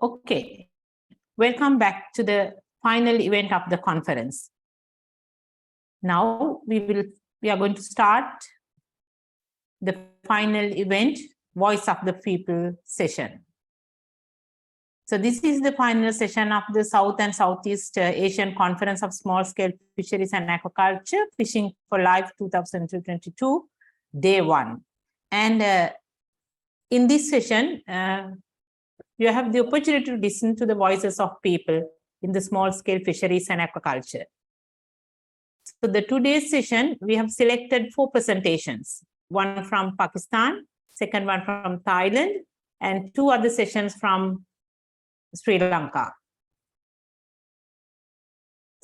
Okay, welcome back to the final event of the conference. Now we are going to start the final event, Voice of the People session. So this is the final session of the South and Southeast Asian Conference of Small Scale Fisheries and Aquaculture, Fishing for Life 2022, Day 1. And in this session, you have the opportunity to listen to the voices of people in the small scale fisheries and aquaculture. So the today's session, we have selected 4 presentations, one from Pakistan, second one from Thailand, and 2 other sessions from Sri Lanka.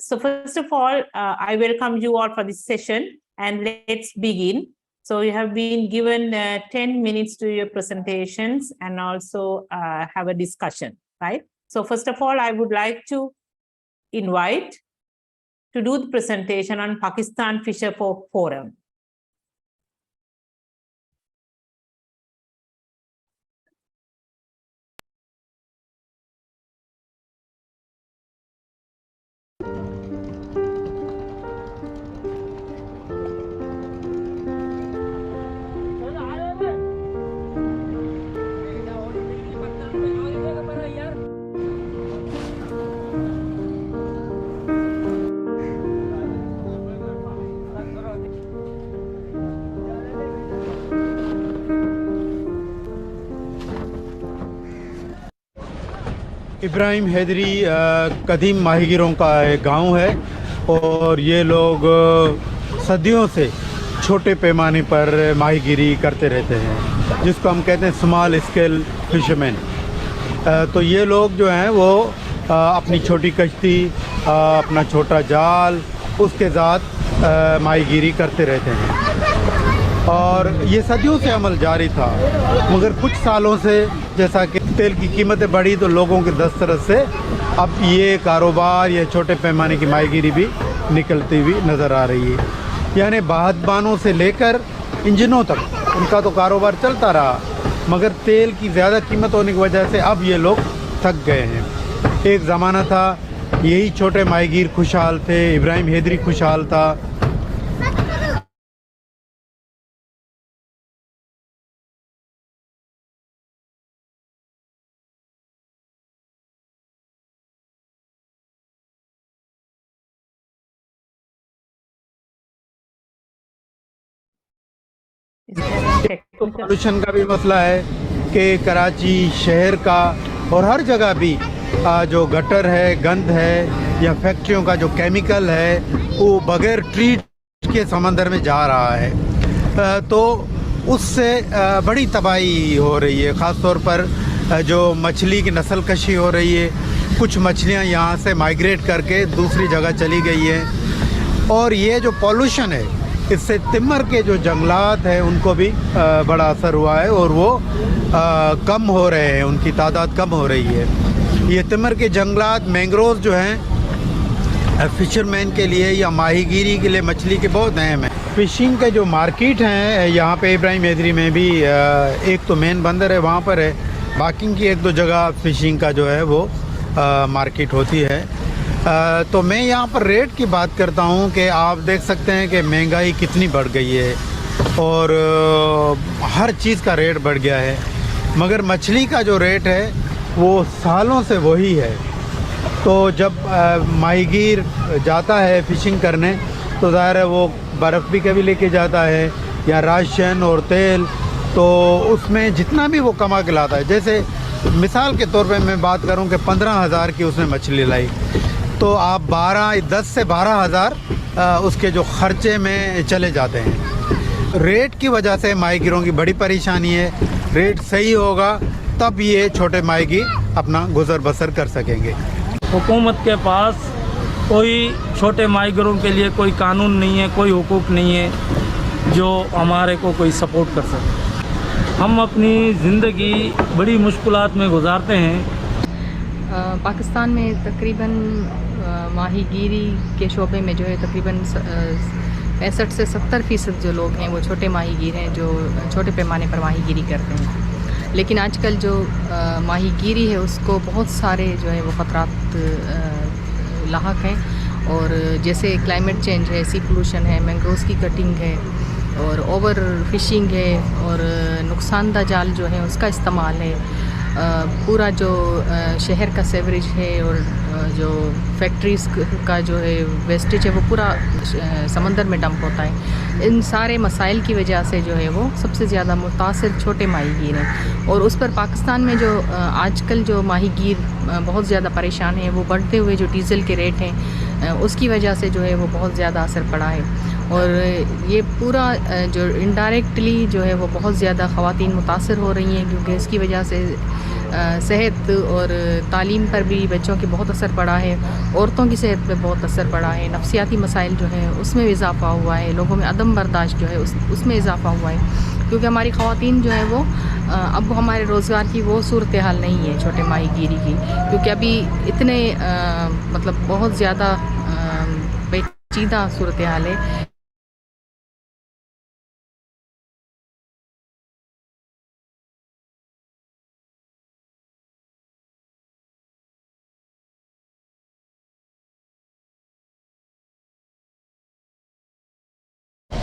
So first of all, I welcome you all for this session, and let's begin. So you have been given 10 minutes to your presentations and also have a discussion, right? So first of all, I would like to invite to do the presentation on Pakistan Fisher Forum. Ibrahim Hydari कदीम माहीगीरों का एक गांव है और ये लोग सदियों से छोटे पैमाने पर माहीगीरी करते रहते हैं, जिसको हम कहते हैं स्मॉल स्केल फिशरमैन। तो ये लोग जो हैं वो अपनी छोटी कश्ती, अपना छोटा जाल, उसके साथ माहीगीरी करते रहते हैं और ये सदियों से अमल जारी था। मगर कुछ सालों से जैसा कि तेल की कीमतें बढ़ी तो लोगों के दस्तरस से अब ये कारोबार, ये छोटे पैमाने की माहीगीरी भी निकलती हुई नज़र आ रही है। यानी बाहतबानों से लेकर इंजनों तक उनका तो कारोबार चलता रहा, मगर तेल की ज़्यादा कीमत होने की वजह से अब ये लोग थक गए हैं। एक ज़माना था यही छोटे माहीगीर खुशहाल थे, इब्राहिम हैदरी खुशहाल था। तो पॉल्यूशन का भी मसला है कि कराची शहर का और हर जगह भी जो गटर है, गंद है या फैक्ट्रियों का जो केमिकल है वो बगैर ट्रीट के समंदर में जा रहा है। तो उससे बड़ी तबाही हो रही है। ख़ास तौर पर जो मछली की नस्ल कशी हो रही है, कुछ मछलियां यहाँ से माइग्रेट करके दूसरी जगह चली गई हैं और ये जो पॉल्यूशन है इससे तिमर के जो जंगलात हैं उनको भी बड़ा असर हुआ है और वो कम हो रहे हैं, उनकी तादाद कम हो रही है। ये तिमर के जंगलात, मैंग्रोव जो हैं फिशरमैन के लिए या माहीगीरी के लिए मछली के बहुत अहम है। फ़िशिंग के जो मार्केट हैं यहाँ पे इब्राहिम हैदरी में भी एक तो मेन बंदर है, वहाँ पर है, बाकी की 1-2 जगह फ़िशिंग का जो है वो मार्केट होती है। तो मैं यहाँ पर रेट की बात करता हूँ कि आप देख सकते हैं कि महंगाई कितनी बढ़ गई है और हर चीज़ का रेट बढ़ गया है, मगर मछली का जो रेट है वो सालों से वही है। तो जब माहीगीर जाता है फ़िशिंग करने तो ज़ाहिर है वो बर्फ़ भी कभी लेके जाता है या राशन और तेल, तो उसमें जितना भी वो कमा के लाता है, जैसे मिसाल के तौर पे मैं बात करूं कि 15,000 की उसने मछली लाई तो आप 10 से 12,000 उसके जो खर्चे में चले जाते हैं। रेट की वजह से माहीगीरों की बड़ी परेशानी है। रेट सही होगा तब ये छोटे माहीगीर अपना गुजर बसर कर सकेंगे। हुकूमत के पास कोई छोटे माहीगीरों के लिए कोई कानून नहीं है, कोई हुकूक नहीं है जो हमारे को कोई सपोर्ट कर सके। हम अपनी ज़िंदगी बड़ी मुश्किलात में गुजारते हैं। पाकिस्तान में तकरीबन माहीगीरी के शोबे में जो है तकरीबन 65 से 70% जो लोग हैं वो छोटे माहीगीर हैं जो छोटे पैमाने पर माहीगीरी करते हैं। لیکن آج کل جو ماہی گیری ہے اس کو بہت سارے جو ہے وہ خطرات لاحق ہیں، اور جیسے کلائمیٹ چینج ہے، سی پولوشن ہے، مینگروز کی کٹنگ ہے، اور اوور فشنگ ہے، اور نقصان دہ جال جو ہے اس کا استعمال ہے، پورا جو شہر کا سیوریج ہے اور جو فیکٹریز کا جو ہے ویسٹیج ہے وہ پورا سمندر میں ڈمپ ہوتا ہے۔ ان سارے مسائل کی وجہ سے جو ہے وہ سب سے زیادہ متاثر چھوٹے ماہی گیر ہیں، اور اس پر پاکستان میں جو آج کل جو ماہی گیر بہت زیادہ پریشان ہیں، وہ بڑھتے ہوئے جو ڈیزل کے ریٹ ہیں اس کی وجہ سے جو ہے وہ بہت زیادہ اثر پڑا ہے، اور یہ پورا جو انڈائریکٹلی جو ہے وہ بہت زیادہ خواتین متاثر ہو رہی ہیں، کیونکہ اس کی وجہ سے صحت اور تعلیم پر بھی بچوں کے بہت اثر پڑا ہے، عورتوں کی صحت پہ بہت اثر پڑا ہے، نفسیاتی مسائل جو ہیں اس میں اضافہ ہوا ہے، لوگوں میں عدم برداشت جو ہے اس میں اضافہ ہوا ہے، کیونکہ ہماری خواتین جو ہیں وہ اب ہمارے روزگار کی وہ صورتحال نہیں ہے چھوٹے ماہی گیری کی، کیونکہ ابھی اتنے مطلب بہت زیادہ پیچیدہ صورتحال ہے۔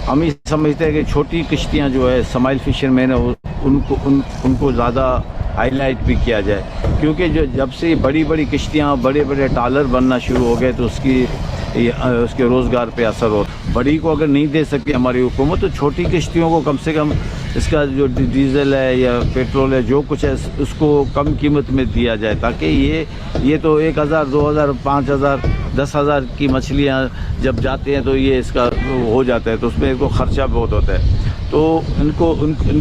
ہم یہ سمجھتے ہیں کہ چھوٹی کشتیاں جو ہے اسمائل فشر مین ہے ان کو زیادہ ہائی لائٹ بھی کیا جائے، کیونکہ جب سے بڑی بڑی کشتیاں بڑے بڑے ٹالر بننا شروع ہو گئے تو اس کے روزگار پہ اثر ہو۔ بڑی کو اگر نہیں دے سکتی ہماری حکومت تو چھوٹی کشتیوں کو کم سے کم اس کا جو ڈیزل ہے یا پیٹرول ہے جو کچھ ہے اس کو کم قیمت میں دیا جائے، تاکہ یہ تو 1000 2000 5000 10,000 کی مچھلیاں جب جاتے ہیں تو یہ اس کا ہو جاتا ہے، تو اس میں ان کو خرچہ بہت ہوتا ہے، تو ان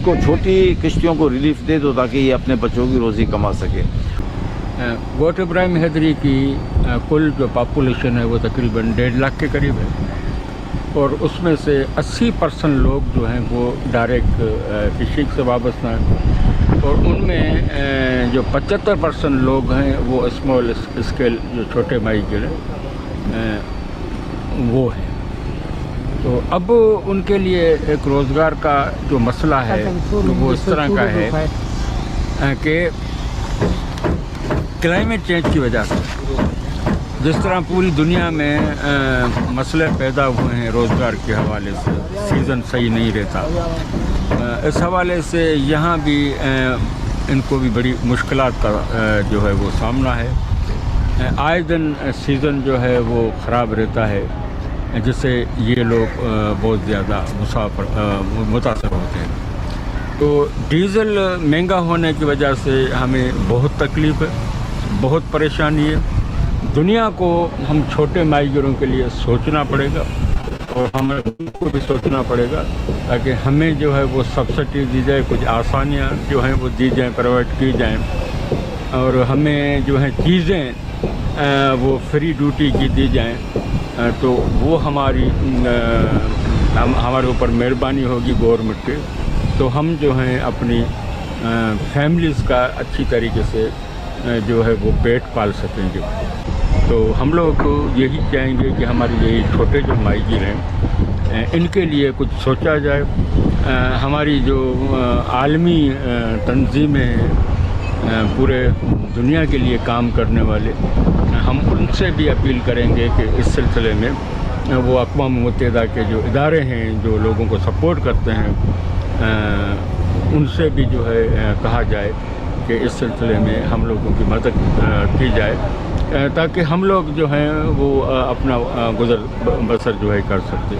کو چھوٹی کشتیوں کو ریلیف دے دو تاکہ یہ اپنے بچوں کی روزی کما سکے۔ گوٹ ابراہیم حیدری کی کل جو پاپولیشن ہے وہ تقریباً 1.5 لاکھ کے قریب ہے، اور اس میں سے 80% لوگ جو ہیں وہ ڈائریکٹ فشنگ سے وابستہ ہیں، اور ان میں جو 75% لوگ ہیں وہ اسمال اسکیل جو چھوٹے ماہی گیر ہیں وہ ہیں۔ تو اب ان کے لیے ایک روزگار کا جو مسئلہ ہے وہ اس طرح کا ہے کہ کلائمیٹ چینج کی وجہ سے جس طرح پوری دنیا میں مسئلے پیدا ہوئے ہیں روزگار کے حوالے سے، سیزن صحیح نہیں رہتا، اس حوالے سے یہاں بھی ان کو بھی بڑی مشکلات کا جو ہے وہ سامنا ہے۔ آئے دن سیزن جو ہے وہ خراب رہتا ہے، جس سے یہ لوگ بہت زیادہ متاثر ہوتے ہیں۔ تو ڈیزل مہنگا ہونے کی وجہ سے ہمیں بہت تکلیف ہے، بہت پریشانی ہے۔ دنیا کو ہم چھوٹے ماہی گیروں کے لیے سوچنا پڑے گا، اور ہمیں کو بھی سوچنا پڑے گا تاکہ ہمیں جو ہے وہ سبسڈی دی جائے، کچھ آسانیاں جو ہیں وہ دی جائیں، پرووائڈ کی جائیں، اور ہمیں جو ہیں چیزیں وہ فری ڈیوٹی کی دی جائیں، تو وہ ہمارے اوپر مہربانی ہوگی گورنمنٹ کے، تو ہم جو ہیں اپنی فیملیز کا اچھی طریقے سے جو ہے وہ پیٹ پال سکیں گے۔ تو ہم لوگ یہی چاہیں گے کہ ہمارے یہی چھوٹے جو ماہی گیر ہیں ان کے لیے کچھ سوچا جائے۔ ہماری جو عالمی تنظیمیں ہیں پورے دنیا کے لیے کام کرنے والے، ہم ان سے بھی اپیل کریں گے کہ اس سلسلے میں وہ اقوام متحدہ کے جو ادارے ہیں جو لوگوں کو سپورٹ کرتے ہیں ان سے بھی جو ہے کہا جائے کہ اس سلسلے میں ہم لوگوں کی مدد کی جائے، تاکہ ہم لوگ جو ہیں وہ اپنا گزر بسر جو ہے کر سکتے۔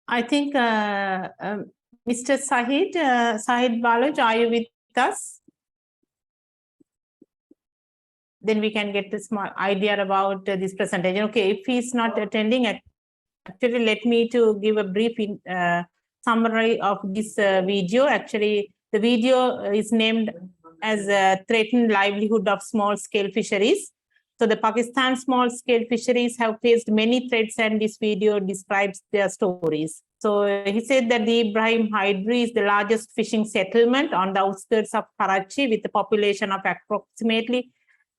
I think Mr. Sahid Baloj, are you with us? Then we can get a small idea about this presentation. Okay, if he's not attending, actually let me to give a brief summary of this video. Actually, the video is named as Threatened Livelihood of Small Scale Fisheries. So the Pakistan small scale fisheries have faced many threats, and this video describes their stories. So he said that the Ibrahim Hydri is the largest fishing settlement on the outskirts of Karachi with a population of approximately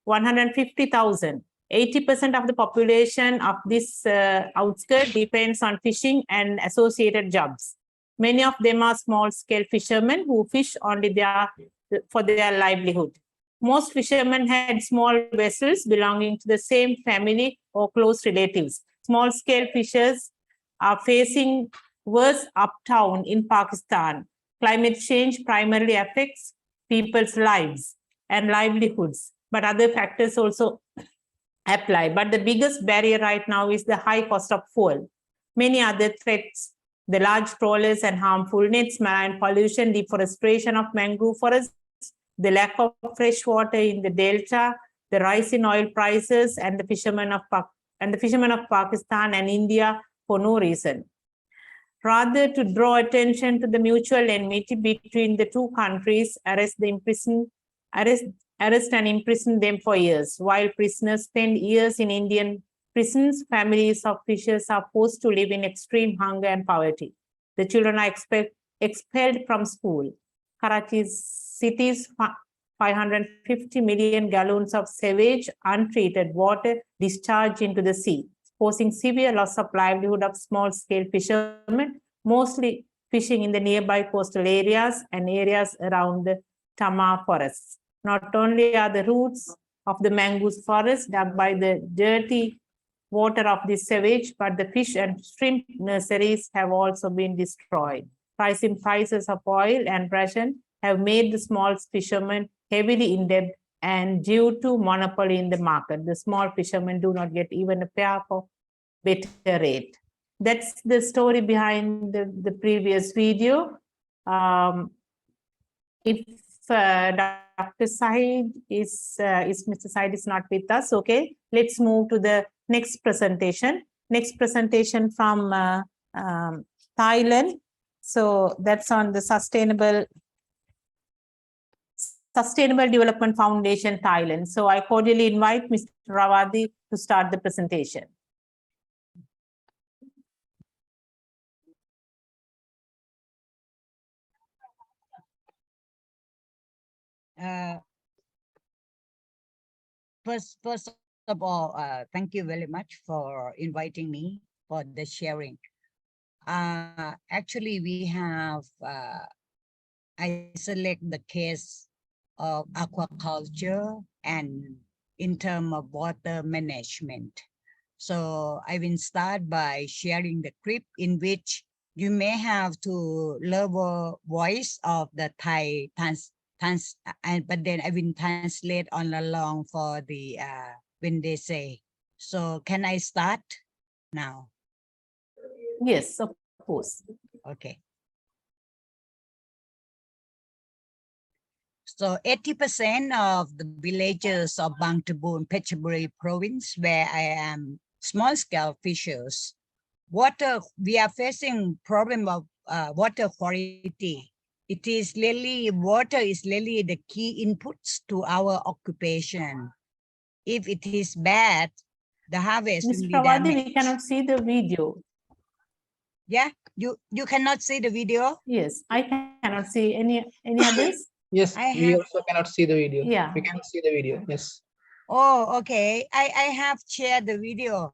150,000. 80% of the population of this outskirt depends on fishing and associated jobs. Many of them are small-scale fishermen who fish only for their livelihood. Most fishermen had small vessels belonging to the same family or close relatives. Small-scale fishers are facing worse uptown in Pakistan. Climate change primarily affects people's lives and livelihoods, but other factors also apply. But the biggest barrier right now is the high cost of fuel. Many other threats, the large trawlers and harmful nets, marine pollution, deforestation of mangrove forests, the lack of fresh water in the delta, the rise in oil prices, and the fishermen of Pakistan and India for no reason. Rather, to draw attention to the mutual enmity between the two countries, arrest and imprison them for years. While prisoners spend years in Indian prisons, families of fishers are forced to live in extreme hunger and poverty. The children are expelled from school. Karachi's city's 550 million gallons of sewage, untreated water discharged into the sea, causing severe loss of livelihood of small-scale fishermen, mostly fishing in the nearby coastal areas and areas around the Tamar forests. Not only are the roots of the mangrove forest dug by the dirty water of this sewage, but the fish and shrimp nurseries have also been destroyed. Rising prices of oil and ration have made the small fishermen heavily in debt, and due to monopoly in the market, the small fishermen do not get even a fair for better rate. That's the story behind the previous video. If Dr. Said is Mr. Said is not with us, okay, let's move to the next presentation. Next presentation from Thailand. So that's on the Sustainable Development Foundation, Thailand. So I cordially invite Mr. Rawadi to start the presentation. First of all, thank you very much for inviting me for the sharing. Actually, we have, I select the case of aquaculture and in terms of water management. So I will start by sharing the clip in which you may have to lower voice of the Thai but then I will translate on along for the when they say. So can I start now? Yes, of course. Okay. So 80% of the villages of Bang Tabun, Phetchaburi province, where I am small-scale fishers, we are facing problem of water quality. Water is really the key inputs to our occupation. If it is bad, the harvest will Mr. be Rawadi, damaged. we cannot see the video. Yeah, you cannot see the video? Yes, I cannot see any others. Yes, we also cannot see the video. Yeah. We cannot see the video. Yes. Oh, okay. I have shared the video.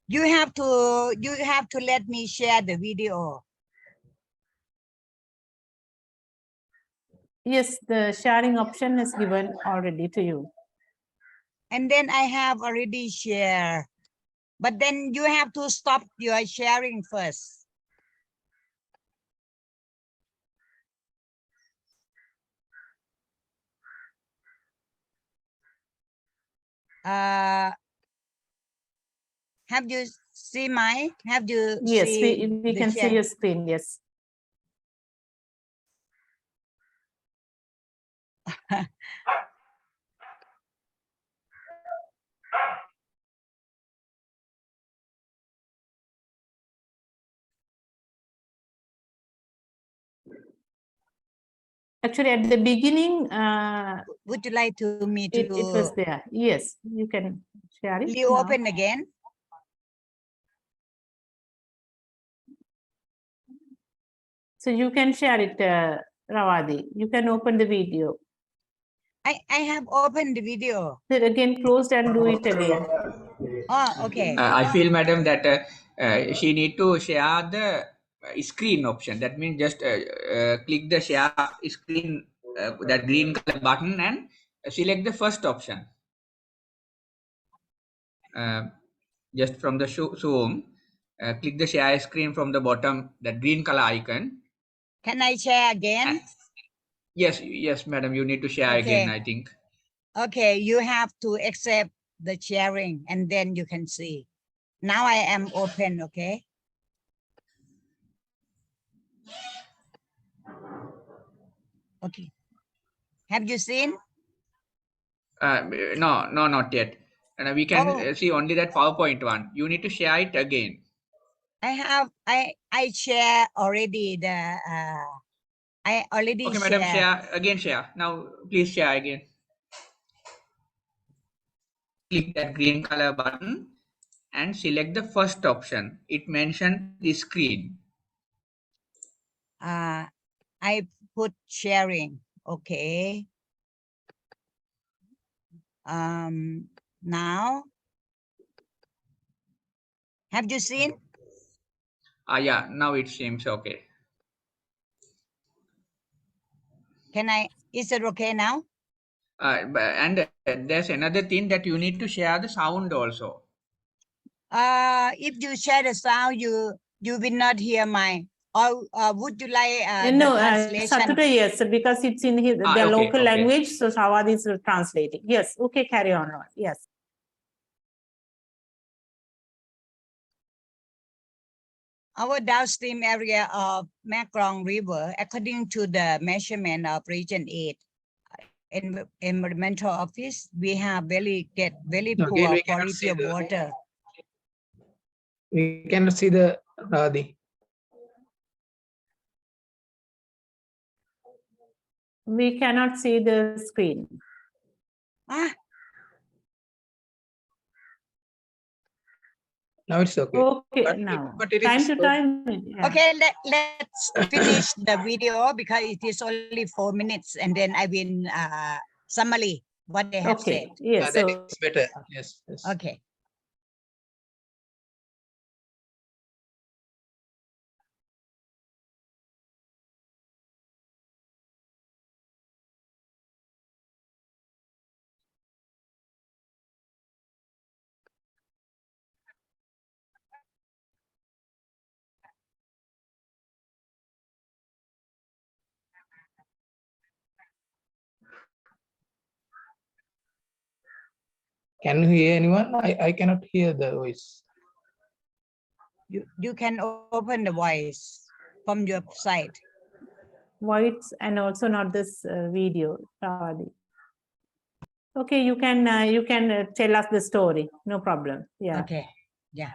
You have to let me share the video. Yes, the sharing option is given already to you. And then I have already shared. But then you have to stop your sharing first. Have you see my? Have you? Yes, see we can see your screen. Yes. Actually, at the beginning, would you like to me to? It was there. Yes, you can share it. Will you now. open again? So you can share it, Rawadi. You can open the video. I have opened the video. Then again, closed and do it again. Oh, okay. I feel, madam, that she need to share the screen option. That means just click the share screen, that green color button, and select the first option. Just from the Zoom, click the share screen from the bottom, that green color icon. Can I share again? Yes, madam, you need to share again, I think. Okay, you have to accept the sharing and then you can see. Now I am open, okay? Okay. Have you seen? No, not yet. And we can see only that PowerPoint one. You need to share it again. I share already the I already Okay, share. madam, share. Now please share again. Click that green color button and select the first option. It mentioned the screen. I put sharing. Okay. Now, have you seen? Yeah, now it seems okay. Is it okay now? And there's another thing that you need to share the sound also. If you share the sound, you will not hear my. Or would you like No, the translation? Saturday, yes, because it's in the Okay, local okay. language, so Shawad is translating. Yes, okay, carry on. Yes. Our downstream area of Mekong River, according to the measurement of Region 8 Environmental Office, we have very poor quality of water. We cannot see the Radhi. We cannot see the screen. Now it's okay. Okay, now but it time is to time. Yeah. Okay, let's finish the video because it is only 4 minutes, and then I will summary what they have said. Yes. That So is better. Yes. Okay. Can you hear anyone? I cannot hear the voice. You can open the voice from your side. voice and also not this video, Ravadi. Okay, you can tell us the story. No problem. Yeah. Okay. Yeah.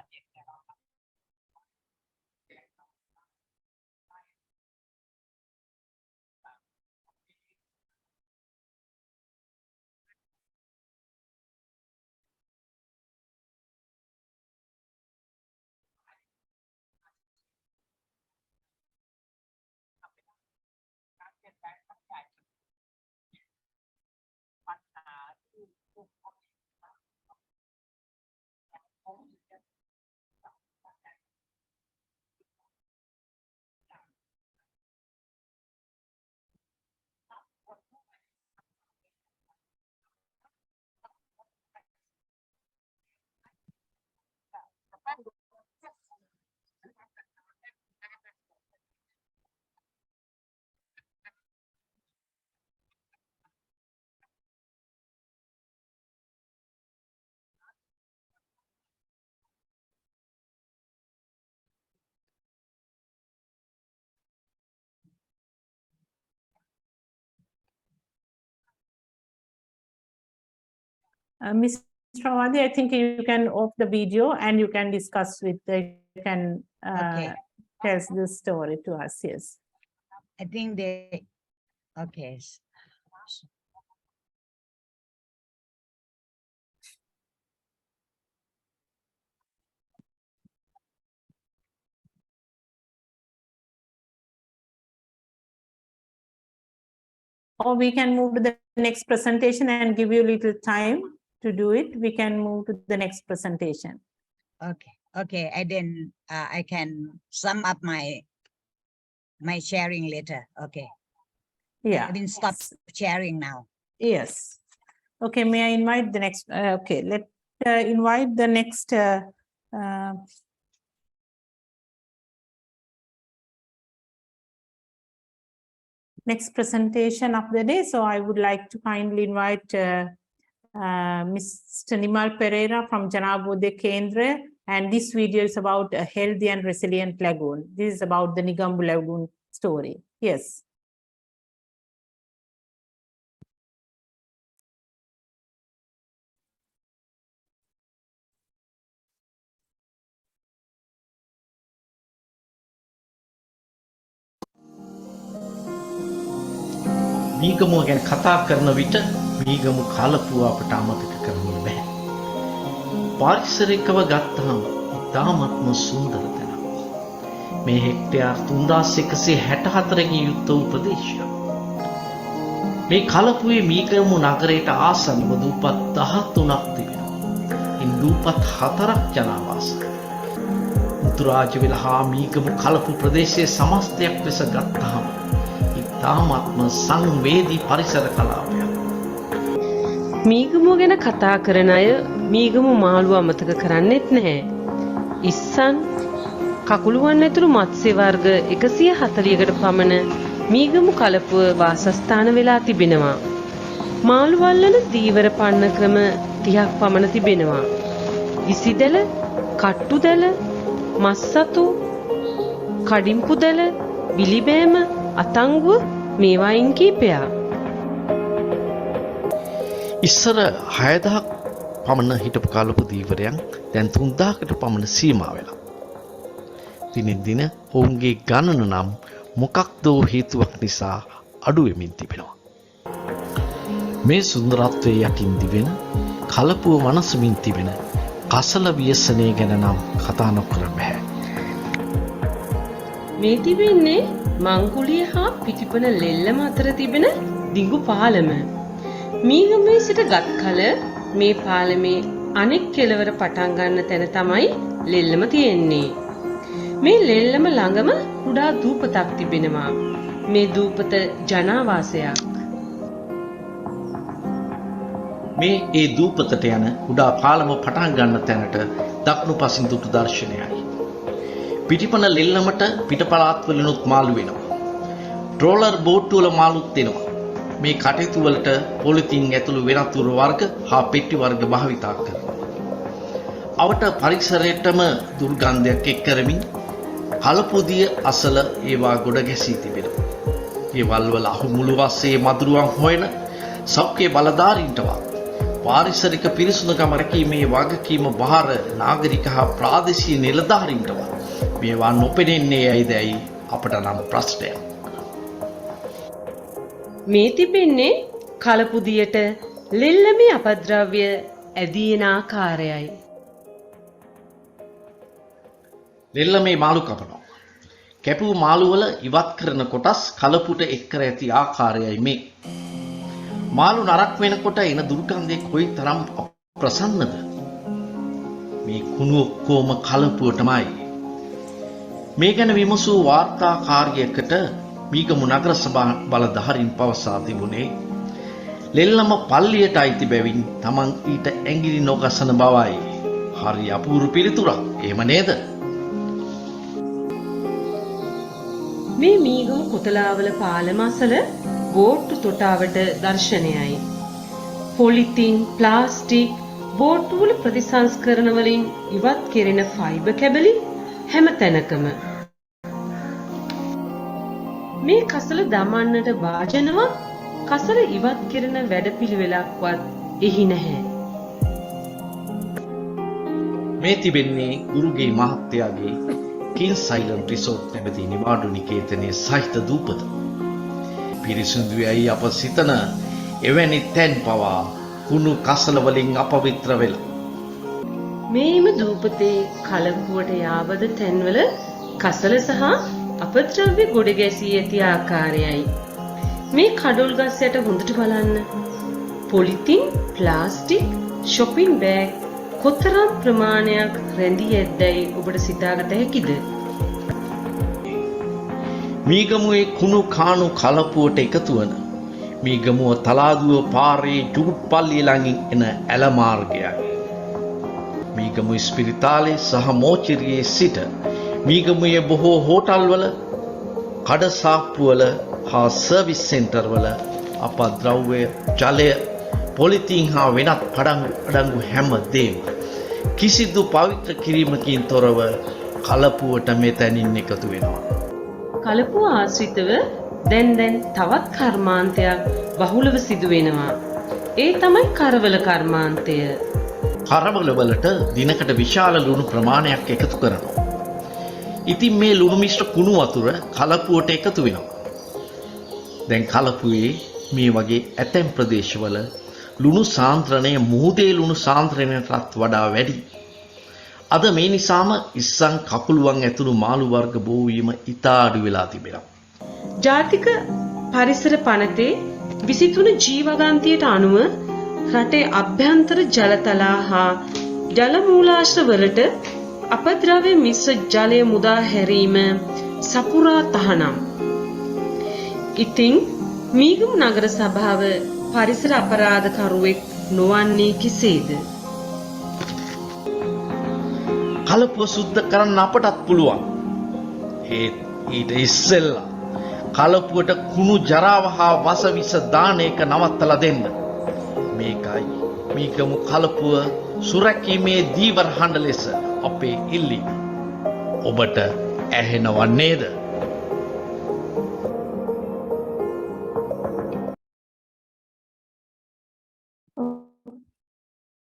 Ms. Ravadi, I think you can off the video and you can discuss with the, you can Okay. tell the story to us. Yes. I think they, okay. Or we can move to the next presentation and give you a little time to do it. We can move to the next presentation. Okay. Okay. I then I can sum up my my sharing later. Okay. Yeah. I mean, stop sharing now. Yes. Okay, may I invite the next? Okay, let's invite the next next presentation of the day. So I would like to kindly invite Mr. Nimal Pereira from Janabodhe Kendra. And this video is about a healthy and resilient lagoon. This is about the Nigambu Lagoon story. Yes. Meegamuwa ගැන කතා කරන විට මීගමු කාලපුව අපට අමතක කරන්න බැහැ. පාරිසරිකව ගත්තහම ඉතාමත්ම සුන්දර තැනක්. මේ හෙක්ටයාර් 3164කින් යුක්ත වූ ප්‍රදේශයක්. මේ කලපුවේ මීගමු නගරයට ආසන්නව දූපත් 13ක් තිබෙනවා. ඉන් දූපත් 4ක් ජනාවාසයි. මුතුරාජවිල හා මීගමු කලපු ප්‍රදේශයේ සමස්තයක් ලෙස ගත්තහම තාමත්ම සංවේදී පරිසර කලාපයක්. මීගමුව ගැන කතා කරන අය මීගමු මාළුව අමතක කරන්නෙත් නැහැ. ඉස්සන් කකුළුවන් ඇතුළු මත්ස්‍ය වර්ග 140කට පමණ මීගමු කලපුව වාසස්ථාන වෙලා තිබෙනවා. මාළු වල්ලන දීවර පන්න ක්‍රම 30ක් පමණ තිබෙනවා. ඉසිදැල, කට්ටුදැල, මස්සතු, කඩිම්පුදැල, බිලිබෑම, අතංගුව මේවායින් කීපයක්. ඉස්සර 6000ක් පමණ හිටපු කලපු දීවරයන් දැන් 3000කට පමණ සීමා වෙලා. දිනෙන් දින ඔවුන්ගේ ගණන නම් මොකක්දෝ හේතුවක් නිසා අඩු වෙමින් තිබෙනවා. මේ සුන්දරත්වයේ යටින් දිවෙන කලපුව වනසමින් තිබෙන කසල ව්‍යසනය ගැන නම් කතා නොකර බෑ. මේ තිබෙන්නේ මංකුලිය හා පිටිපන ලෙල්ලම අතර තිබෙන දිගු පාලම. මීගමුවේ සිට ගත් කල මේ පාලමේ අනෙක් කෙළවර පටන් ගන්න තැන තමයි ලෙල්ලම තියෙන්නේ. මේ ලෙල්ලම ළඟම කුඩා දූපතක් තිබෙනවා. මේ දූපත ජනාවාසයක්. මේ ඒ දූපතට යන කුඩා පාලම පටන් ගන්න තැනට දකුණු පසින් දුටු දර්ශනයයි. පිටිපන ලෙල්ලමට පිටපළාත් වලිනුත් මාළු වෙනවා. ට්‍රෝලර් බෝට්ටු වල මාළුත් එනවා. මේ කටයුතු වලට පොලිතින් ඇතුළු වෙනතුරු වර්ග හා පෙට්ටි වර්ග භාවිතා කරනවා. අවට පරිසරයටම දුර්ගන්ධයක් එක් කරමින් කලපුදිය අසල ඒවා ගොඩ ගැසී තිබෙනවා. ඒ වල්වල අහුමුළු වස්සේ මදුරුවන් හොයන සෞඛ්‍ය බලධාරීන්ටවත් පාරිසරික පිරිසුදුකම රැකීමේ වගකීම බාර නාගරික හා ප්‍රාදේශීය නිලධාරීන්ටවත් මේවා නොපෙනෙන්නේ ඇයිදයි අපට නම් ප්‍රශ්නයක්. මේ තිබෙන්නේ කලපුදියට ලෙල්ලමේ අපද්‍රව්‍ය ඇදීන ආකාරයයි. ලෙල්ලමේ මාළු කපනවා. කැපූ මාළු වල ඉවත් කරන කොටස් කලපුට එක් කර ඇති ආකාරයයි මේ. මාළු නරක් වෙනකොට එන දුර්ගන්ධය කොයිතරම් අප්‍රසන්නද? මේ කුණු ඔක්කොම කලපුවටමයි. මේ ගැන විමසූ වාර්තාකාරියකට මීගමු නගර සභා බලධාරීන් පවසා තිබුණේ ලෙල්ලම පල්ලියට අයිති බැවින් තමන් ඊට ඇඟිලි නොගසන බවයි. හරි අපූර්ව පිළිතුරක්. එහෙම නේද? මේ මීගමු කොතලාවල පාලම අසල බෝට්ටු තොටාවට දර්ශනයයි. පොලිතින්, ප්ලාස්ටික්, බෝට්ටු වල ප්‍රතිසංස්කරණ වලින් ඉවත් කෙරෙන ෆයිබර් කැබලි හැම තැනකම. මේ කසල දමන්නට වාජනවත් කසල ඉවත් කෙරෙන වැඩපිළිවෙලක්වත් එහි නැහැ. මේ තිබෙන්නේ ගුරුගේ මහත්තයාගේ කින්ස් අයිලන්ඩ් රිසෝට් නැමැති නිවාඩු නිකේතනයේ සහිත දූපත. පිරිසිදුයි අප සිතන එවැනි තැන් පවා කුණු කසල වලින් අපවිත්‍ර වෙලා. මේම දූපතේ කලපුවට යාබද තැන්වල කසල සහ අපද්‍රව්‍ය ගොඩ ගැසී ඇති ආකාරයයි. මේ කඩොල් ගස් යට හොඳට බලන්න. පොලිතින්, ප්ලාස්ටික්, shopping bag කොතරම් ප්‍රමාණයක් රැඳී ඇද්දැයි ඔබට සිතාගත හැකිද? මීගමුවේ කුණු කාණු කලපුවට එකතු වන මීගමුව තලාදුව පාරේ ජුගුට් පල්ලිය ළඟින් එන ඇල මාර්ගයයි. මීගමුව ස්පිරිතාලේ සහ මෝචිරියේ සිට මීගමුවේ බොහෝ හෝටල්වල, කඩසාප්පුවල හා සර්විස් සෙන්ටර්වල අපද්‍රව්‍ය, ජලය, පොලිතීන් හා වෙනත් අඩංගු හැම දේම කිසිදු පවිත්‍ර කිරීමකින් තොරව කලපුවට මෙතැනින් එකතු වෙනවා. කලපුව ආශ්‍රිතව දැන් තවත් කර්මාන්තයක් බහුලව සිදු වෙනවා. ඒ තමයි කරවල කර්මාන්තය. කරවල වලට දිනකට විශාල ලුණු ප්‍රමාණයක් එකතු කරනවා. ඉතින් මේ ලුණු මිශ්‍ර කුණු වතුර කලපුවට එකතු වෙනවා. දැන් කලපුවේ මේ වගේ ඇතැම් ප්‍රදේශවල ලුණු සාන්ද්‍රණය මුහුදේ ලුණු සාන්ද්‍රණයටත් වඩා වැඩි. අද මේ නිසාම ඉස්සන් කකුළුවන් ඇතුළු මාළු වර්ග බෝ වීම ඉතා අඩු වෙලා තිබෙනවා. ජාතික පරිසර පනතේ 23 ජීවගන්තියට අනුව රටේ අභ්‍යන්තර ජලතලා හා ජල මූලාශ්‍ර වලට අපද්‍රව්‍ය මිශ්‍ර ජලය මුදා හැරීම සපුරා තහනම්. ඉතින් මීගමු නගර සභාව පරිසර අපරාධකරුවෙක් නොවන්නේ කෙසේද? කලපුව සුද්ධ කරන්න අපටත් පුළුවන්. ඊට ඉස්සෙල්ලා කලපුවට කුණු ජරාව හා වසවිස දාන එක නවත්තලා දෙන්න. මේකයි මීගමු කලපුව සුරැකීමේ දීවර හඬ ලෙස අපේ ඉල්ලීම. ඔබට ඇහෙනව නේද?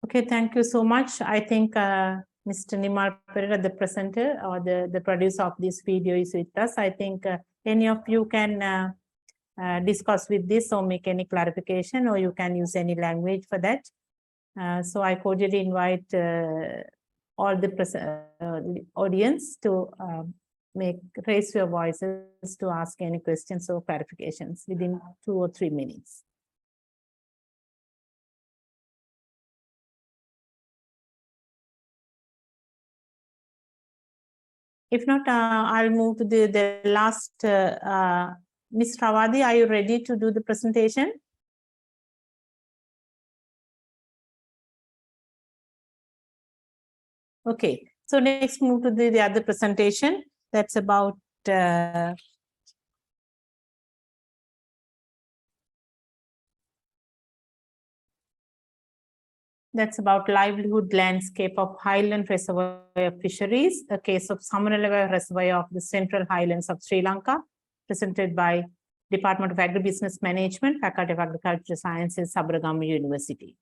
Okay, thank you so much. I think Mr. Nimal Pereira, the presenter or the producer of this video, is with us. I think any of you can discuss with this or make any clarification, or you can use any language for that. So I cordially invite all the audience to raise your voices to ask any questions or clarifications within 2 or 3 minutes. If not, I'll move to the last. Ms. Rawadi, are you ready to do the presentation? Okay, so next move to the other presentation. That's about livelihood landscape of highland reservoir fisheries, a case of Samanalawa reservoir of the central highlands of Sri Lanka, presented by Department of Agribusiness Management, Faculty of Agricultural Sciences, Sabaragamu University.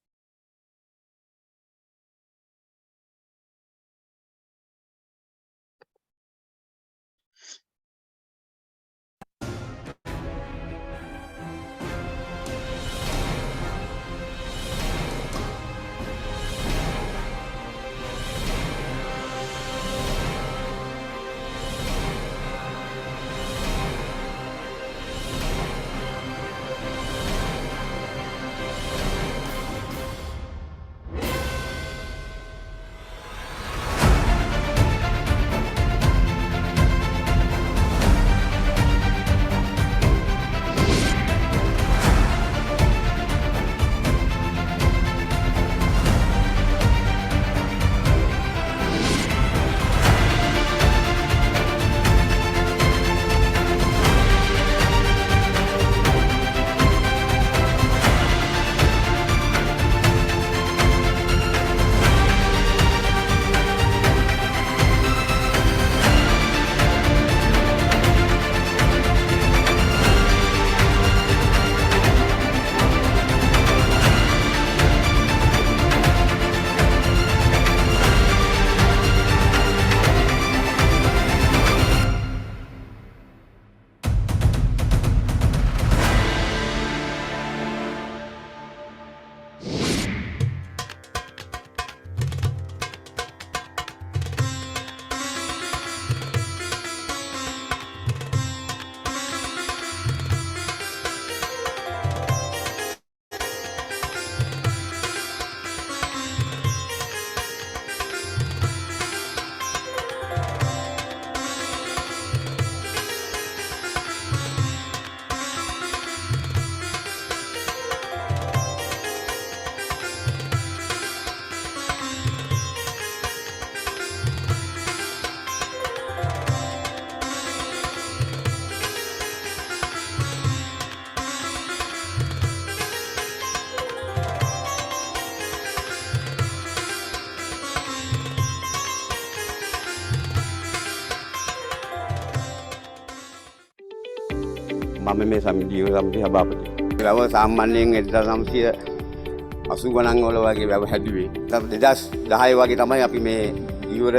මම මේ ජීව සමිතිය සභාපති. වැව සාමාන්‍යයෙන් 1980 ගණන් වල වගේ වැව හැදුවේ. 2010 වගේ තමයි අපි මේ ජීවර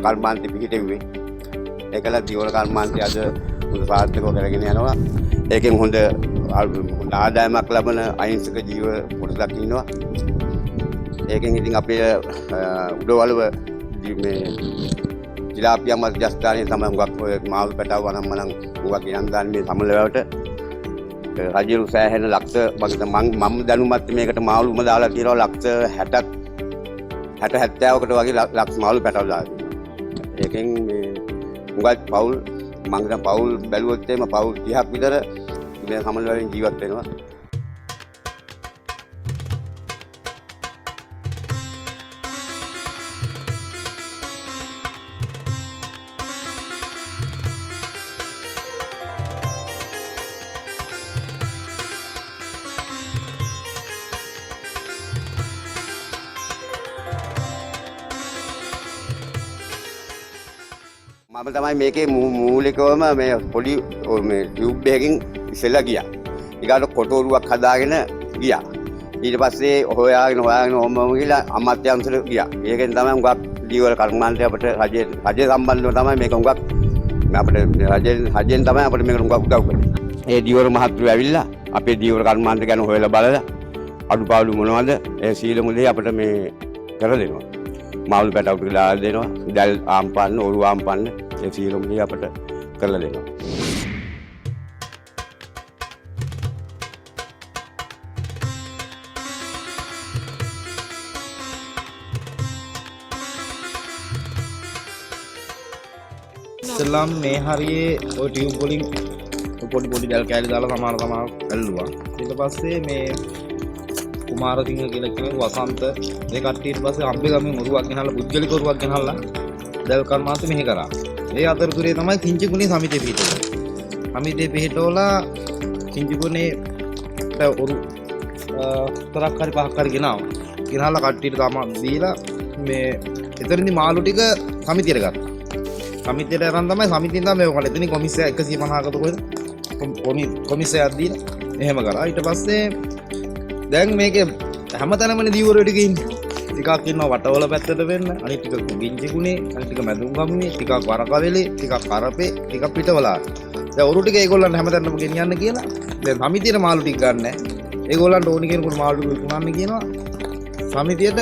කර්මාන්තෙ පිහිටෙව්වේ. ඒකල ජීවර කර්මාන්තය අද හොඳ සාර්ථකව කරගෙන යනවා. ඒකෙන් හොඳ ආදායමක් ලබන අහිංසක ජීව කොටසක් ඉන්නවා. ඒකෙන් ඉතින් අපේ උඩවලව මේ තිලාපියා මධ්‍යස්ථානයේ තමයි හුඟක් ඔය මාළු පැටව වනම්මනම් හුඟක් ඉනම් දාන්නේ මේ සමල වැවට. රජු සෑහෙන ලක්ෂ මම දැනුමත් මේකට මාළුම දාලා තියෙනවා ලක්ෂ 60ක් 70කට වගේ ලක්ෂ මාළු පැටව දාලා තියෙනවා. ඒකෙන් මේ හුඟක් පවුල් මම දැන් පවුල් බැලුවොත් එimhe පවුල් 30ක් විතර මේ සමල වලින් ජීවත් වෙනවා. මම තමයි මේකේ මූලිකවම මේ පොඩි මේ ටියුබ් එකකින් ඉස්සෙල්ලා ගියා. ඊගාට කොටෝරුවක් හදාගෙන ගියා. ඊට පස්සේ හොයාගෙන ඔහොම ගිහලා අමාත්‍යාංශයට ගියා. ඒකෙන් තමයි හුඟක් ජීවර කර්මාන්තය අපිට රජය සම්බන්ධව තමයි මේක හුඟක් අපිට රජයෙන් තමයි අපිට මේක හුඟක් උදව් කරන්නේ. ඒ ජීවර මහත්තුරු ඇවිල්ලා අපේ ජීවර කර්මාන්ත ගැන හොයලා බලලා අඩුපාඩු මොනවද ඒ සීලමුදේ අපිට මේ කරලා දෙනවා. මාළු පැටව ටික දාලා දෙනවා. දැල් ආම්පන්න, ඔරු ආම්පන්න ඒ සීලමුදේ අපිට කරලා දෙනවා. ඉස්ලාම් මේ හරියේ ඔය ටියුබ් වලින් පොඩි දැල් කෑලි දාලා සමාන ඇල්ලුවා. ඊට පස්සේ මේ කුමාරසිංහ කියලා කියන වසන්ත මේ කට්ටියට පස්සේ අම්බේගමේ මොරුවක් ගෙනල්ලා පුද්ගලික ඔරුවක් ගෙනල්ලා දැල් කර්මාන්ත මෙහෙ කරා. ඒ අතරතුරේ තමයි කිංචිගුණේ සමිතිය පිහිටුනේ. සමිතිය පිහිටවලා කිංචිගුණේ ඔරු තරක් හරි පහක් හරි ගෙනල්ලා කට්ටියට තමයි දීලා මේ එතනදී මාළු ටික සමිතියට ගත්තා. සමිතියට අරන් තමයි සමිතියෙන් තමයි මේක කළේ. එතනින් කොමිසය 150කට කොහෙද කොමිසයක් දීලා එහෙම කරා. ඊට පස්සේ දැන් මේකේ හැමතැනමනේ දීවර ටික ඉන්නේ. ටිකක් ඉන්නවා වටවල පැත්තට වෙන්න, අනිත් ටික ගිංජිකුනේ, අනිත් ටික මැදුම් ගමුනේ, ටිකක් වරකවෙලේ, ටිකක් කරපේ, ටිකක් පිටවලා. දැන් ඔරු ටික ඒගොල්ලන්ට හැමතැනම ගෙනියන්න කියලා. දැන් සමිතියට මාළු ටික ගන්න නැහැ. ඒගොල්ලන්ට ඕනි කෙනෙකුට මාළු ටික විකුණන්න කියනවා. සමිතියට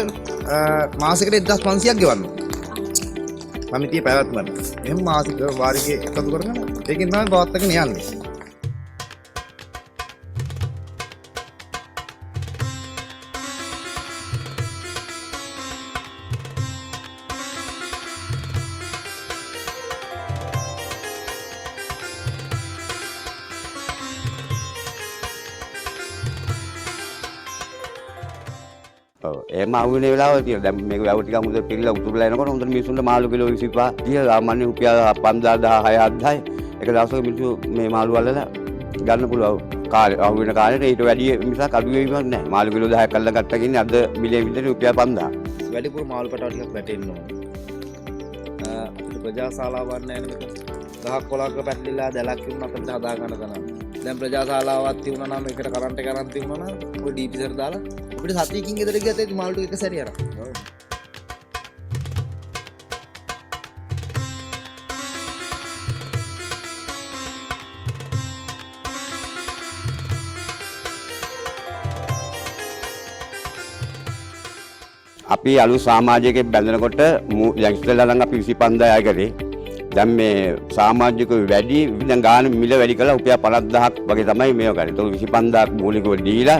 මාසෙකට 1500ක් ගෙවන්න. සමිතිය පැවැත්මට. එහෙනම් මාසික වාරිකේ එකතු කරගෙන ඒකෙන් තමයි පවත්වාගෙන යන්නේ. එහෙම අහුවෙන වෙලාවල් තියෙනවා. දැන් මේක වැව ටිකක් හොඳට පිළිලා උතුරලා එනකොට හොඳට මිනිස්සුන්ට මාළු කිලෝ 25 30 සාමාන්‍ය රුපියල් 5000 1000 එක දවසක මිනිස්සු මේ මාළු වලලා ගන්න පුළුවන්. කාලේ අහුවෙන කාලේට ඊට වැඩි මිසක් අඩු වෙවීමක් නැහැ. මාළු කිලෝ 10ක් අල්ල ගත්තා කියන්නේ අද මිලේ විතර රුපියල් 5000. වැඩිපුර මාළු පැටව ටිකක් වැටෙන්න ඕනේ. ප්‍රජාශාලාවක් නැහැ නේද? 10ක් 15ක පැටලිලා දැලක් වුණා අපිට හදා ගන්න තන. දැන් ප්‍රජාශාලාවක් තියුණා නම් ඒකට කරන්ට් එක අරන් තියුණා නම් ඔය ඩීපී සර් දාලා අපිට සතියකින් ගෙදර ගියත් ඒ මාළු ටික එක සැරේ අරන්. අපි අලුත් සමාජයක බැඳෙනකොට දැන් ඉස්සෙල්ලා නම් අපි 25000 කරේ. දැන් මේ සමාජිකව වැඩි දැන් ගාන මිල වැඩි කළා රුපියල් 50000ක් වගේ තමයි මේව කරේ. ඒක 25000ක් මූලිකව දීලා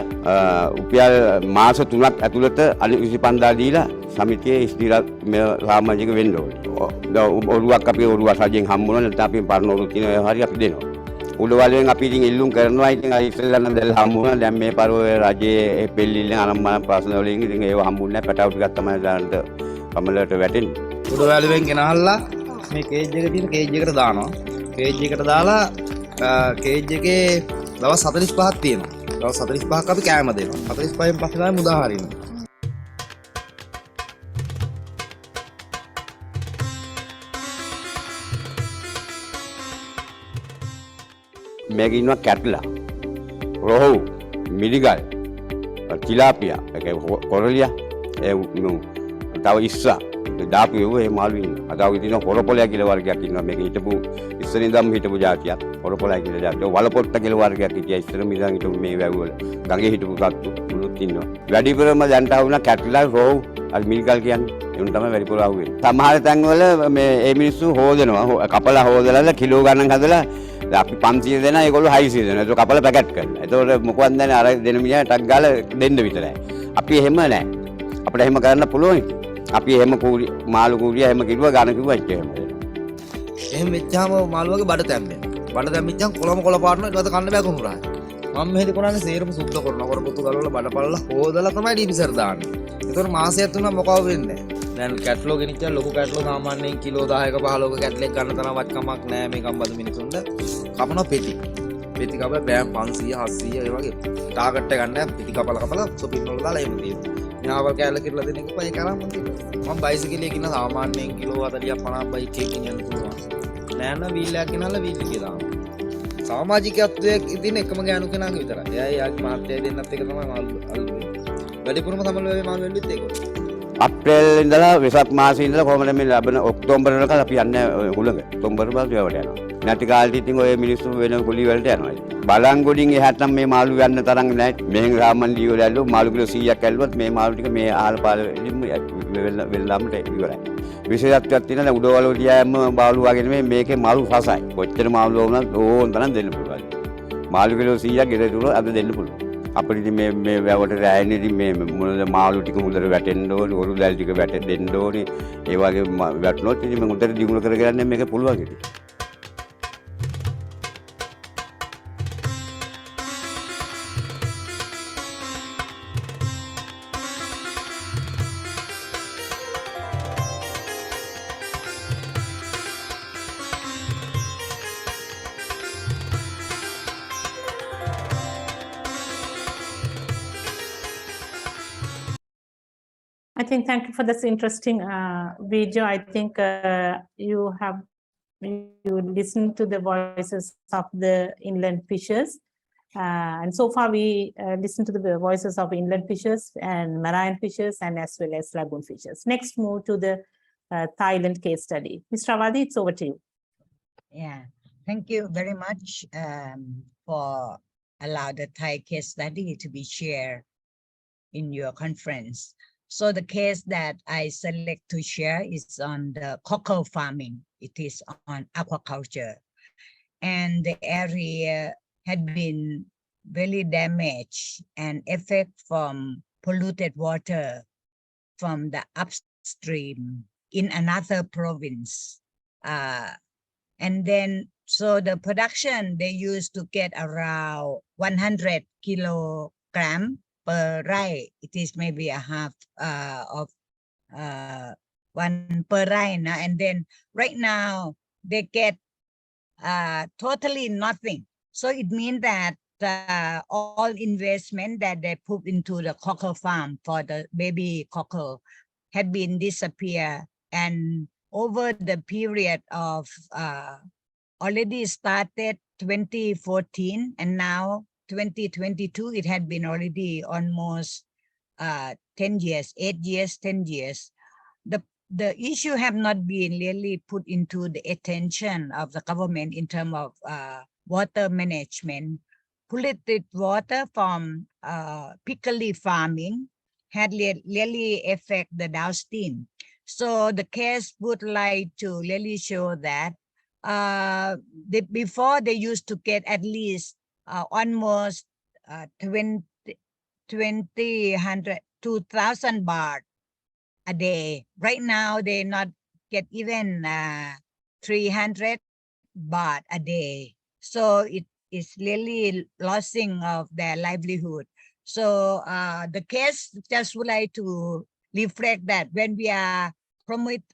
රුපියල් මාස 3ක් ඇතුළත අලුත් 25000 දීලා සමිතියේ ස්ථිර මේ සමාජික වෙන්න ඕනේ. ඔරුවක් අපි ඔරුව රජෙන් හම්බුනා නැත්නම් අපි පරණ ඔරුව කියන ඒවා හරි අපි දෙනවා. උඩවලෙන් අපි ඉතින් ඉල්ලුම් කරනවා. ඉතින් අර ඉස්සෙල්ලා නම් දැල් හම්බුනා. දැන් මේ පරෝ රජයේ පෙල්ලිල්ලෙන් අනම්මන ප්‍රශ්න වලින් ඉතින් ඒව හම්බුන්නේ නැහැ. පැටව ටිකක් තමයි දාන්නට පමලට වැටෙන්නේ. උඩවලෙන් ගෙනහල්ලා මේ කේජ් එක තියෙන කේජ් එකට දානවා. කේජ් එකට දාලා කේජ් එකේ දවස් 45ක් තියෙනවා. දවස් 45ක් අපි කෑම දෙනවා. 45න් පස්සේ තමයි මුදා හරින්නේ. මේක ඉන්නවා කැටලා, රොහු, මිරිගල්, තිලාපියා, කොරලියා, තව ඉස්සා දාපු ඒවා ඒ මාළු ඉන්නවා. අද අපි දින හොරපොලයා කියලා වර්ගයක් ඉන්නවා. මේක හිටපු ඉස්සර ඉඳන්ම හිටපු જાතියක්. හොරපොලයා කියලා જાතිය. වලපොට්ට කියලා වර්ගයක් හිටියා. ඉස්සරම ඉඳන් හිටපු මේ වැව් වල. ගඟේ හිටපු සත්තු මුළුත් ඉන්නවා. වැඩිපුරම දැන්ට ආවුණා කැටලා, රොහු, අර මිරිගල් කියන්නේ. එවුන් තමයි වැඩිපුර ආවෙන්නේ. සමහර තැන්වල මේ ඒ මිනිස්සු හොදනවා. කපලා හොදලා කිලෝ ගණන් හදලා අපි 500 දෙනා ඒගොල්ලෝ 600 දෙනා. ඒක කපලා පැකට් කරනවා. ඒතකොට මොකක්ද දැන් අර දෙන මිනිහා ටක් ගාලා දෙන්න විතරයි. අපි එහෙම නැහැ. අපිට එහෙම කරන්න පුළුවන්. අපි එහෙම කූරි මාළු කූරිය එහෙම කිව්වා ගාන කිව්වා ඉච්ච එහෙම. එහෙම වෙච්චාම මාළු වගේ බඩ තැම්බෙන. බඩ තැම්බිච්චාම කොළ පාටනවා ඊට පස්සේ කන්න බෑ කුණුරා. මම මෙහෙදි කරන්නේ සේරම සුද්ධ කරනවා. කරපොතු ගලවලා බඩ පල්ලා හොදලා තමයි ඩීපිසර් දාන්නේ. ඒතකොට මාසයක් තුනක් මොකව වෙන්නේ නැහැ. දැන් කැට්ලෝ ගෙනිච්චා ලොකු කැට්ලෝ සාමාන්‍යයෙන් කිලෝ 10ක 15ක කැට්ලෙක් ගන්න තරම්වත් කමක් නැහැ මේ ගම්බද මිනිසුන්ට. කපනවා පෙති. පෙති කපලා ග්‍රෑම් 500 700 ඒ වගේ ටාගට් එක ගන්න පෙති කපලා සොපින් වල දාලා එහෙම තියෙනවා. ඥාවල් කැලල කිරලා දෙන එක පයි කරාම තියෙනවා. මම බයිසිකලයක ඉන්න සාමාන්‍යයෙන් කිලෝ 40 50 බයික් එකකින් යන්න පුළුවන්. නෑන වීල් එකක් ගෙනල්ලා වීල් එකේ දානවා. සමාජිකත්වයේ ඉදින එකම ගෑනු කෙනාගේ විතරයි. එයා යාගේ මහත්තයා දෙන්නත් එක තමයි මාළු අල්ලන්නේ. වැඩිපුරම තමයි මේ මාළු වෙල්ලුත් ඒක. අප්‍රේල් ඉඳලා වෙසක් මාසේ ඉඳලා කොහමද මේ ලබන ඔක්තෝබර් වෙනකල් අපි යන්නේ හුලඟ. ඔක්තෝබර් මාසේ යවට යනවා. නැති කාලෙට ඉතින් ඔය මිනිස්සු වෙන කුලි වලට යනවා. බලංගොඩින් එහාට නම් මේ මාළු යන්න තරම් නැහැ. මෙහෙන් සාමාන්‍ය දීවල ඇල්ලුවොත් මාළු කිලෝ 100ක් ඇල්ලුවොත් මේ මාළු ටික මේ ආහල පාල වෙල්ලම්ට ඉවරයි. විශේෂත්වයක් තියෙනවා දැන් උඩවල ගියාම මාළු වගේ නෙමෙයි මේකේ මාළු රසයි. කොච්චර මාළු වුණත් ඕන තරම් දෙන්න පුළුවන්. මාළු කිලෝ 100ක් ගෙදර දුන්නොත් අද දෙන්න පුළුවන්. අපිට ඉතින් මේ වැවට රැයෙන්නේ ඉතින් මේ මොනද මාළු ටික හොඳට වැටෙන්න ඕනේ, ඔරු දැල් ටික වැටෙන්න ඕනේ. ඒ වගේ වැටුනොත් ඉතින් මම හොඳට දිගුල කරගන්න මේක පුළුවන් ඉතින්. I think thank you for this interesting video. I think you listened to the voices of the inland fishers. And so far we listened to the voices of inland fishers and marine fishers and as well as lagoon fishers. Next, move to the Thailand case study. Mr. Awadi, it's over to you. Yeah, thank you very much for allow the Thai case study to be shared in your conference. So the case that I select to share is on the cockle farming. It is on aquaculture. And the area had been very damaged and effect from polluted water from the upstream in another province. And then, so the production, they used to get around 100 kilogram per rai. It is maybe a half of one per rai. And then right now they get totally nothing. So it means that all investment that they put into the cockle farm for the baby cockle had been disappear. And over the period of already started 2014 and now 2022, it had been already almost 10 years, 8 years, 10 years. The issue have not been really put into the attention of the government in terms of water management. Polluted water from pickle farming had really affect the downstream. So the case would like to really show that before they used to get at least almost 2,000 baht a day. Right now, they not get even 300 baht a day. So it is really losing of their livelihood. So the case just would like to reflect that when we are promoting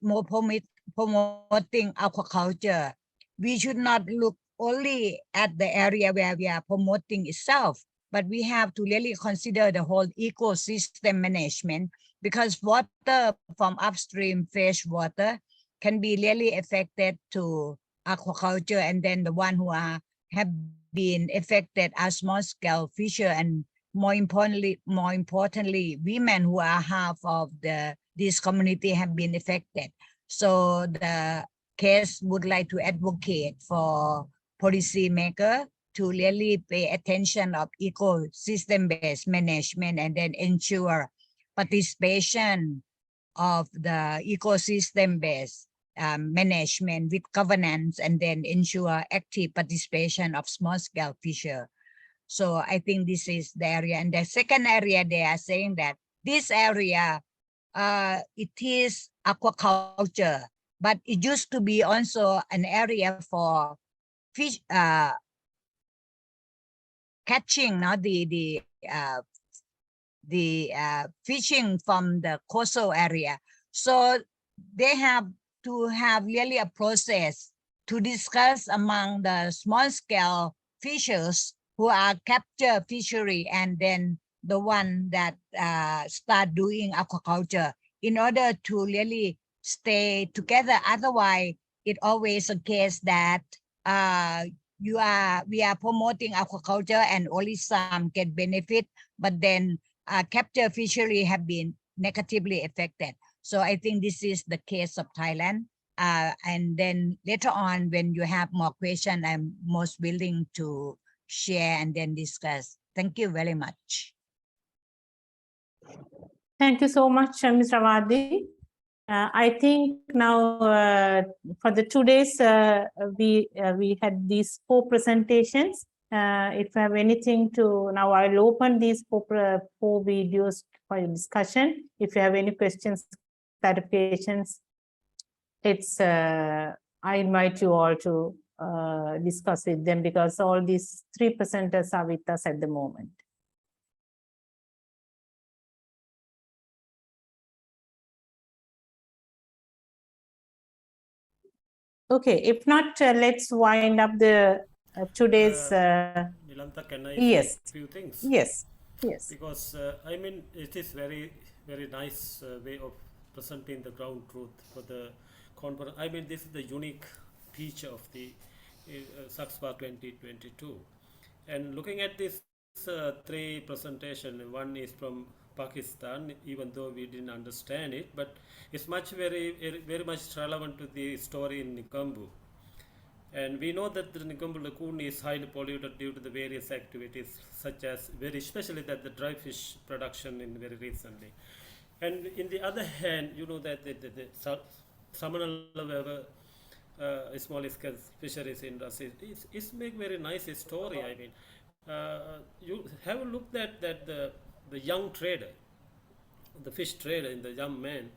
aquaculture, we should not look only at the area where we are promoting itself, but we have to really consider the whole ecosystem management, because water from upstream fresh water can be really affected to aquaculture, and then the one who have been affected are small-scale fisher, and more importantly, women who are half of this community have been affected. So the case would like to advocate for policymaker to really pay attention of ecosystem-based management and then ensure participation of the ecosystem-based management with governance, and then ensure active participation of small-scale fisher. So I think this is the area. And the second area, they are saying that this area, it is aquaculture, but it used to be also an area for fish catching, not the fishing from the coastal area. So they have to have really a process to discuss among the small scale fishers who are capture fishery, and then the one that start doing aquaculture, in order to really stay together. Otherwise, it always a case that we are promoting aquaculture and only some get benefit, but then capture fishery have been negatively affected. So I think this is the case of Thailand. And then later on, when you have more questions, I'm most willing to share and then discuss. Thank you very much. Thank you so much, Ms. Rawadi. I think now for the 2 days, we had these 4 presentations. If you have anything to, now I'll open these 4 videos for your discussion. If you have any questions, clarifications, it's I invite you all to discuss with them, because all these 3 presenters are with us at the moment. Okay, if not, let's wind up the today's. Nilanta, can I yes. say a few things? Yes, yes. Because I mean, it is very nice way of presenting the ground truth for the conference. I mean, this is the unique feature of the Sacsfa 2022. And looking at this 3 presentation, one is from Pakistan, even though we didn't understand it, but it's very much relevant to the story in Nikambu. And we know that the Nikambu lagoon is highly polluted due to the various activities, such as especially that the dry fish production in very recently. And in the other hand, you know that the Samanal small scale fisheries industry is make very nice story. I mean, you have a look at that the young trader, the fish trader, in the young man,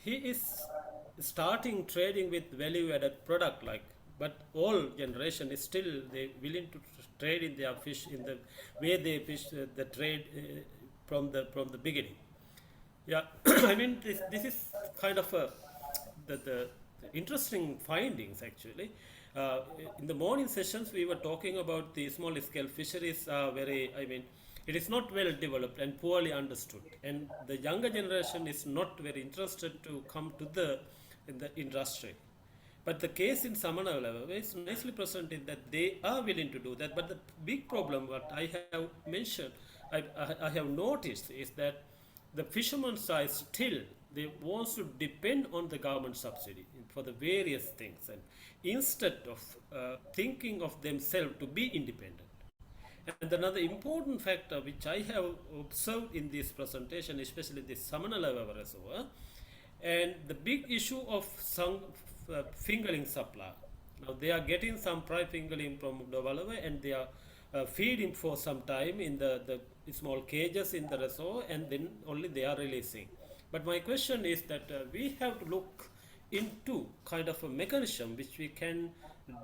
he is starting trading with value-added product, but all generation is still they willing to trade in their fish in the way they fish the trade from the beginning. Yeah, I mean this is kind of the interesting findings actually. In the morning sessions, we were talking about the small scale fisheries are it is not well developed and poorly understood, and the younger generation is not very interested to come to the industry. But the case in Samanala is nicely presented that they are willing to do that. But the big problem, what I have mentioned, I have noticed, is that the fishermen side still, they want to depend on the government subsidy for the various things, and instead of thinking of themselves to be independent. And another important factor which I have observed in this presentation, especially this Samanala reservoir, and the big issue of some fingerling supply. Now they are getting some prime fingerling from Dovalava, and they are feeding for some time in the small cages in the reservoir, and then only they are releasing. But my question is that we have to look into kind of a mechanism which we can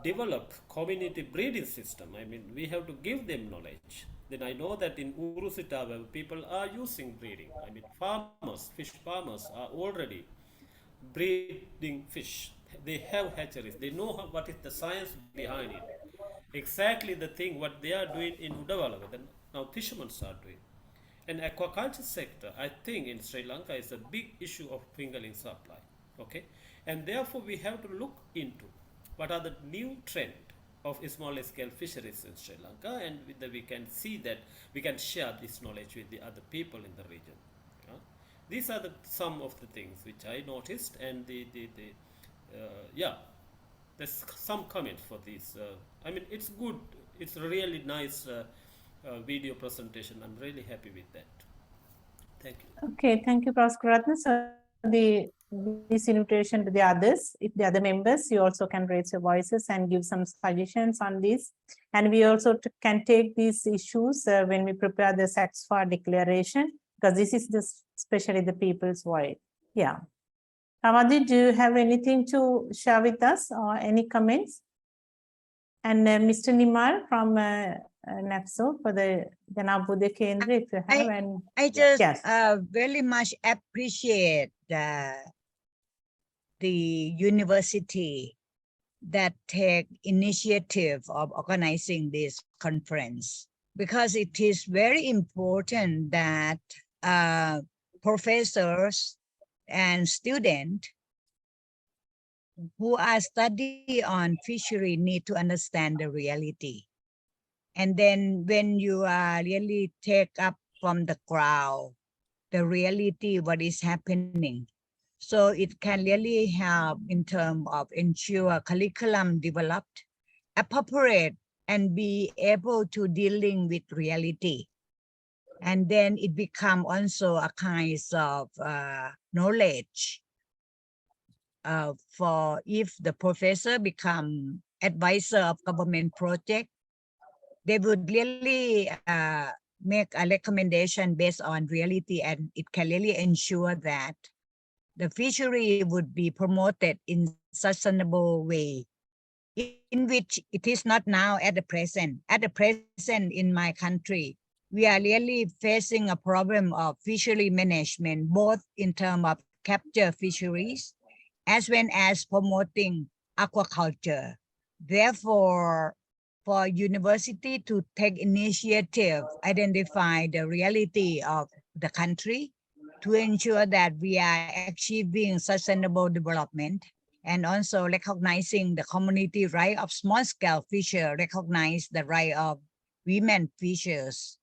develop community breeding system. I mean, we have to give them knowledge. Then I know that in Urusita people are using breeding. I mean, fish farmers are already breeding fish. They have hatcheries. They know what is the science behind it. Exactly the thing what they are doing in Udawalaga, then now fishermen are doing. And aquaculture sector, I think in Sri Lanka is a big issue of fingerling supply. Okay, and therefore we have to look into what are the new trend. of small scale fisheries in Sri Lanka, and we can see that we can share this knowledge with the other people in the region. These are some of the things which I noticed, and yeah, there's some comment for this. I mean, it's good. It's a really nice video presentation. I'm really happy with that. Thank you. Okay, thank you, Praskuratna. So this invitation to the others, if the other members, you also can raise your voices and give some suggestions on this. And we also can take these issues when we prepare the Sacsfa declaration, because this is especially the people's voice. Yeah. Ramadi, do you have anything to share with us or any comments? And Mr. Nimar from NAPSO for the Janabudhe Kendra, if you have. And I just yes. very much appreciate the university that take initiative of organizing this conference, because it is very important that professors and students who are studying on fishery need to understand the reality. And then when you are really take up from the ground, the reality, what is happening. So it can really help in terms of ensure curriculum developed, appropriate, and be able to dealing with reality. And then it become also a kind of knowledge for if the professor become advisor of government project, they would really make a recommendation based on reality, and it can really ensure that the fishery would be promoted in sustainable way, in which it is not now at the present. At the present in my country, we are really facing a problem of fishery management, both in terms of capture fisheries as well as promoting aquaculture. Therefore, for university to take initiative, identify the reality of the country to ensure that we are achieving sustainable development, and also recognizing the community right of small-scale fisher, recognize the right of women fishers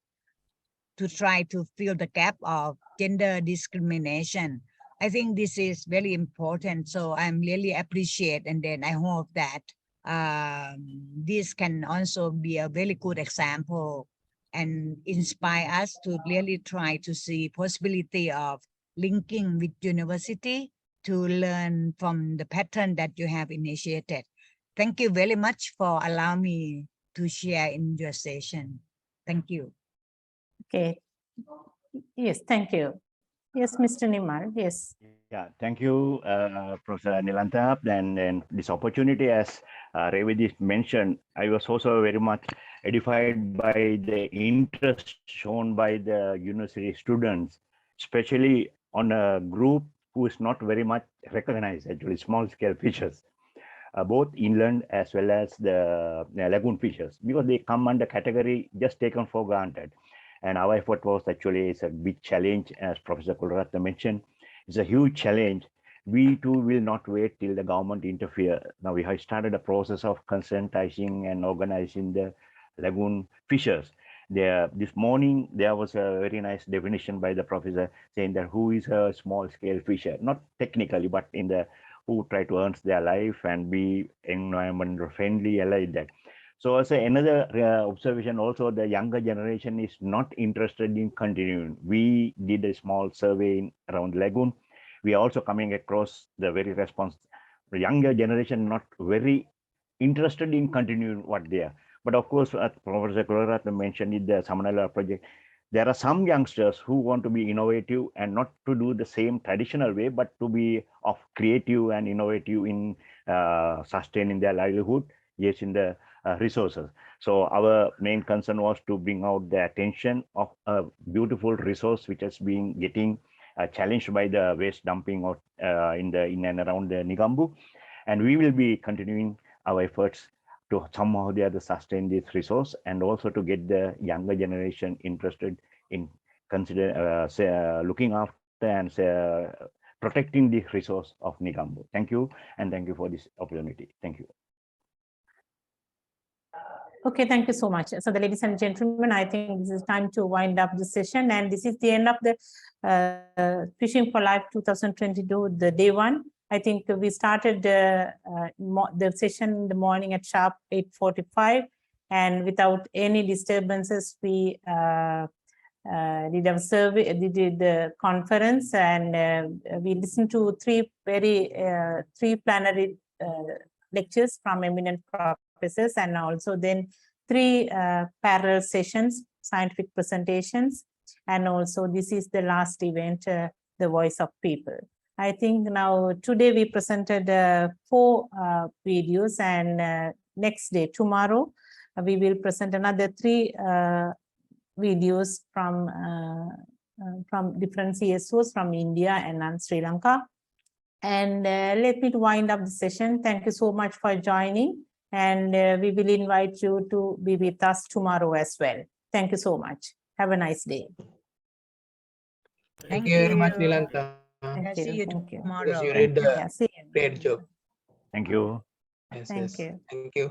to try to fill the gap of gender discrimination. I think this is very important. So I'm really appreciate, and then I hope that this can also be a very good example and inspire us to really try to see possibility of linking with university to learn from the pattern that you have initiated. Thank you very much for allowing me to share in your session. Thank you. Okay. Yes, thank you. Yes, Mr. Nimar. Yes. Yeah, thank you, Professor Nilantap. And this opportunity, as Revadi mentioned, I was also very much edified by the interest shown by the university students, especially on a group who is not very much recognized, actually small-scale fishers, both inland as well as the lagoon fishers, because they come under category just taken for granted. And our effort was actually, it's a big challenge, as Professor Kularatne mentioned. It's a huge challenge. We too will not wait till the government interfere. Now we have started a process of conscientizing and organizing the lagoon fishers. This morning, there was a very nice definition by the professor saying that who is a small scale fisher, not technically, but in the who try to earn their life and be environment friendly, like that. So as another observation, also the younger generation is not interested in continuing. We did a small survey around Lagoon. We are also coming across the very response. The younger generation not very interested in continuing what they are. But of course, Professor Kularatne mentioned in the Samanala project, there are some youngsters who want to be innovative and not to do the same traditional way, but to be of creative and innovative in sustaining their livelihood, yes, in the resources. So our main concern was to bring out the attention of a beautiful resource which has been getting challenged by the waste dumping out in and around the Nigambu, and we will be continuing our efforts to somehow the other sustain this resource, and also to get the younger generation interested in looking after and protecting the resource of Nigambu. Thank you, and thank you for this opportunity. Thank you. Okay, thank you so much. So, the ladies and gentlemen, I think this is time to wind up the session, and this is the end of the Fishing for Life 2022, the day one. I think we started the session in the morning at sharp 8:45, and without any disturbances, we did a survey, did the conference, and we listened to three plenary lectures from eminent professors, and also then three parallel sessions, scientific presentations, and also this is the last event, the Voice of People. I think now today we presented 4 videos, and next day, tomorrow, we will present another 3 videos from different CSOs from India and Sri Lanka. And let me wind up the session. Thank you so much for joining, and we will invite you to be with us tomorrow as well. Thank you so much. Have a nice day. Thank you very much, Nilanta. Thank you. See you Thank you. tomorrow. Because you did the Yeah, see you. great job. Thank you. Yes, Thank yes. you. Thank you.